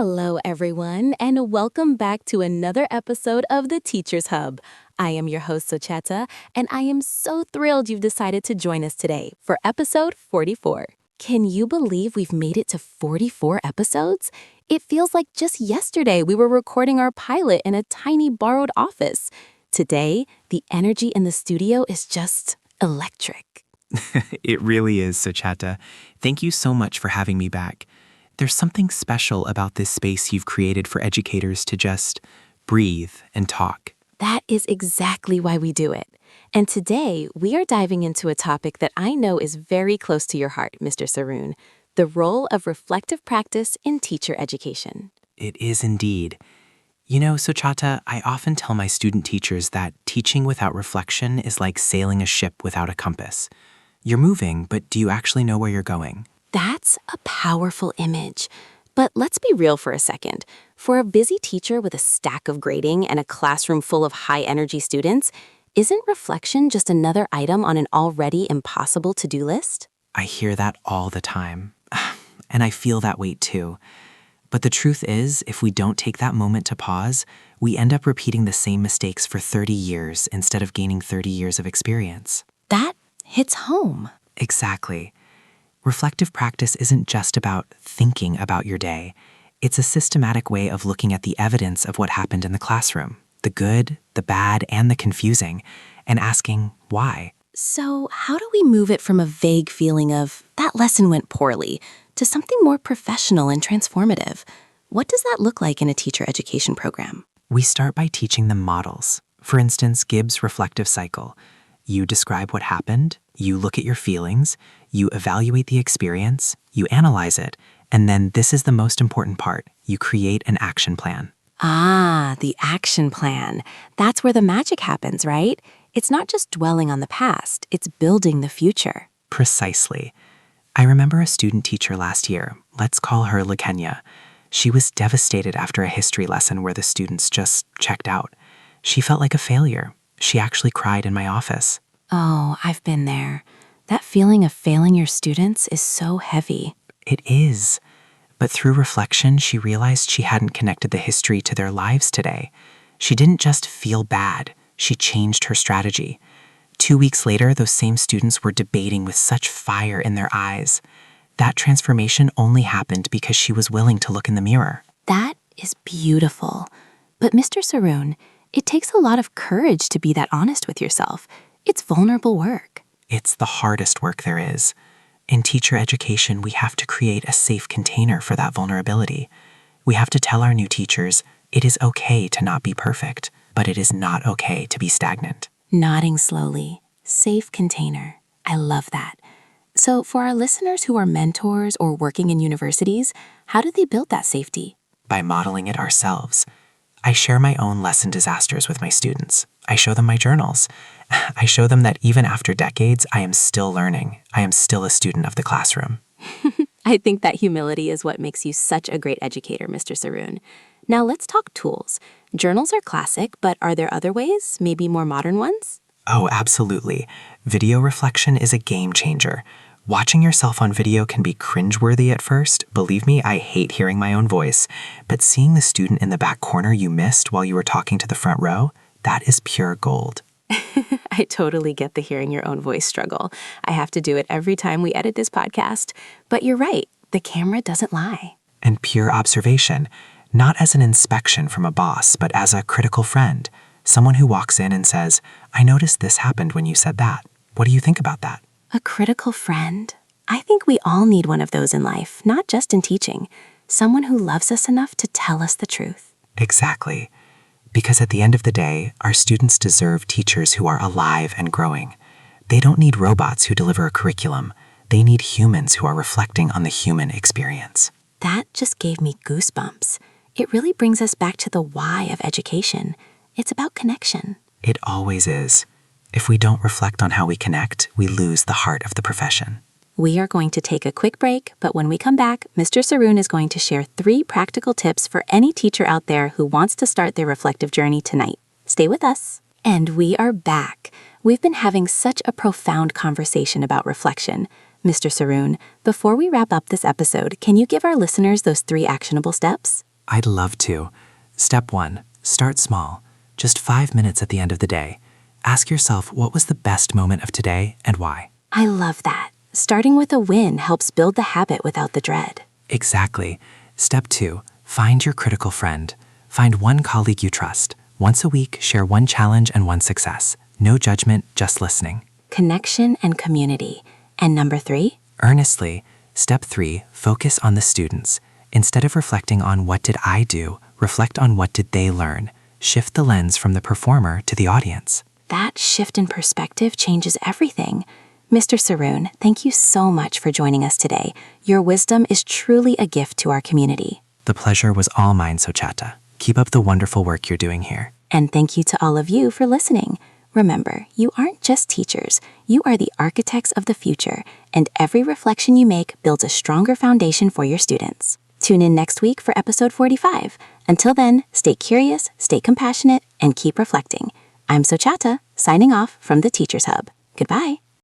Hello, everyone, and welcome back to another episode of the Teacher's Hub. I am your host, Socheta, and I am so thrilled you've decided to join us today for episode 44. Can you believe we've made it to 44 episodes? It feels like just yesterday we were recording our pilot in a tiny borrowed office. Today, the energy in the studio is just electric. It really is, Socheta. Thank you so much for having me back. There's something special about this space you've created for educators to just breathe and talk. That is exactly why we do it. And today, we are diving into a topic that I know is very close to your heart, Mr. Saroon, the role of reflective practice in teacher education. It is indeed. You know, Socheta, I often tell my student teachers that teaching without reflection is like sailing a ship without a compass. You're moving, but do you actually know where you're going? That's a powerful image. But let's be real for a second. For a busy teacher with a stack of grading and a classroom full of high-energy students, isn't reflection just another item on an already impossible to-do list? I hear that all the time, and I feel that weight too. But the truth is, if we don't take that moment to pause, we end up repeating the same mistakes for 30 years instead of gaining 30 years of experience. That hits home. Exactly. Reflective practice isn't just about thinking about your day. It's a systematic way of looking at the evidence of what happened in the classroom, the good, the bad, and the confusing, and asking why. So how do we move it from a vague feeling of, that lesson went poorly, to something more professional and transformative? What does that look like in a teacher education program? We start by teaching them models. For instance, Gibbs' reflective cycle. You describe what happened, you look at your feelings, you evaluate the experience, you analyze it, and then this is the most important part. You create an action plan. Ah, the action plan. That's where the magic happens, right? It's not just dwelling on the past, it's building the future. Precisely. I remember a student teacher last year, let's call her LaKenya. She was devastated after a history lesson where the students just checked out. She felt like a failure. She actually cried in my office. Oh, I've been there. That feeling of failing your students is so heavy. It is. But through reflection, she realized she hadn't connected the history to their lives today. She didn't just feel bad, she changed her strategy. 2 weeks later, those same students were debating with such fire in their eyes. That transformation only happened because she was willing to look in the mirror. That is beautiful. But Mr. Saroon, it takes a lot of courage to be that honest with yourself. It's vulnerable work. It's the hardest work there is. In teacher education, we have to create a safe container for that vulnerability. We have to tell our new teachers, it is okay to not be perfect, but it is not okay to be stagnant. Nodding slowly. Safe container. I love that. So for our listeners who are mentors or working in universities, how do they build that safety? By modeling it ourselves. I share my own lesson disasters with my students. I show them my journals. I show them that even after decades, I am still learning. I am still a student of the classroom. I think that humility is what makes you such a great educator, Mr. Saroon. Now let's talk tools. Journals are classic, but are there other ways, maybe more modern ones? Oh, absolutely. Video reflection is a game changer. Watching yourself on video can be cringeworthy at first. Believe me, I hate hearing my own voice. But seeing the student in the back corner you missed while you were talking to the front row, that is pure gold. I totally get the hearing your own voice struggle. I have to do it every time we edit this podcast. But you're right, the camera doesn't lie. And pure observation, not as an inspection from a boss, but as a critical friend. Someone who walks in and says, I noticed this happened when you said that. What do you think about that? A critical friend? I think we all need one of those in life, not just in teaching. Someone who loves us enough to tell us the truth. Exactly. Because at the end of the day, our students deserve teachers who are alive and growing. They don't need robots who deliver a curriculum. They need humans who are reflecting on the human experience. That just gave me goosebumps. It really brings us back to the why of education. It's about connection. It always is. If we don't reflect on how we connect, we lose the heart of the profession. We are going to take a quick break, but when we come back, Mr. Saroon is going to share 3 practical tips for any teacher out there who wants to start their reflective journey tonight. Stay with us. And we are back. We've been having such a profound conversation about reflection. Mr. Saroon, before we wrap up this episode, can you give our listeners those 3 actionable steps? I'd love to. Step 1. Start small. Just 5 minutes at the end of the day. Ask yourself what was the best moment of today and why. I love that. Starting with a win helps build the habit without the dread. Exactly. Step 2. Find your critical friend. Find one colleague you trust. Once a week, share one challenge and one success. No judgment, just listening. Connection and community. And number 3? Earnestly. Step 3. Focus on the students. Instead of reflecting on what did I do, reflect on what did they learn. Shift the lens from the performer to the audience. That shift in perspective changes everything. Mr. Saroon, thank you so much for joining us today. Your wisdom is truly a gift to our community. The pleasure was all mine, Sochata. Keep up the wonderful work you're doing here. And thank you to all of you for listening. Remember, you aren't just teachers. You are the architects of the future, and every reflection you make builds a stronger foundation for your students. Tune in next week for episode 45. Until then, stay curious, stay compassionate, and keep reflecting. I'm Sochata, signing off from the Teachers Hub. Goodbye.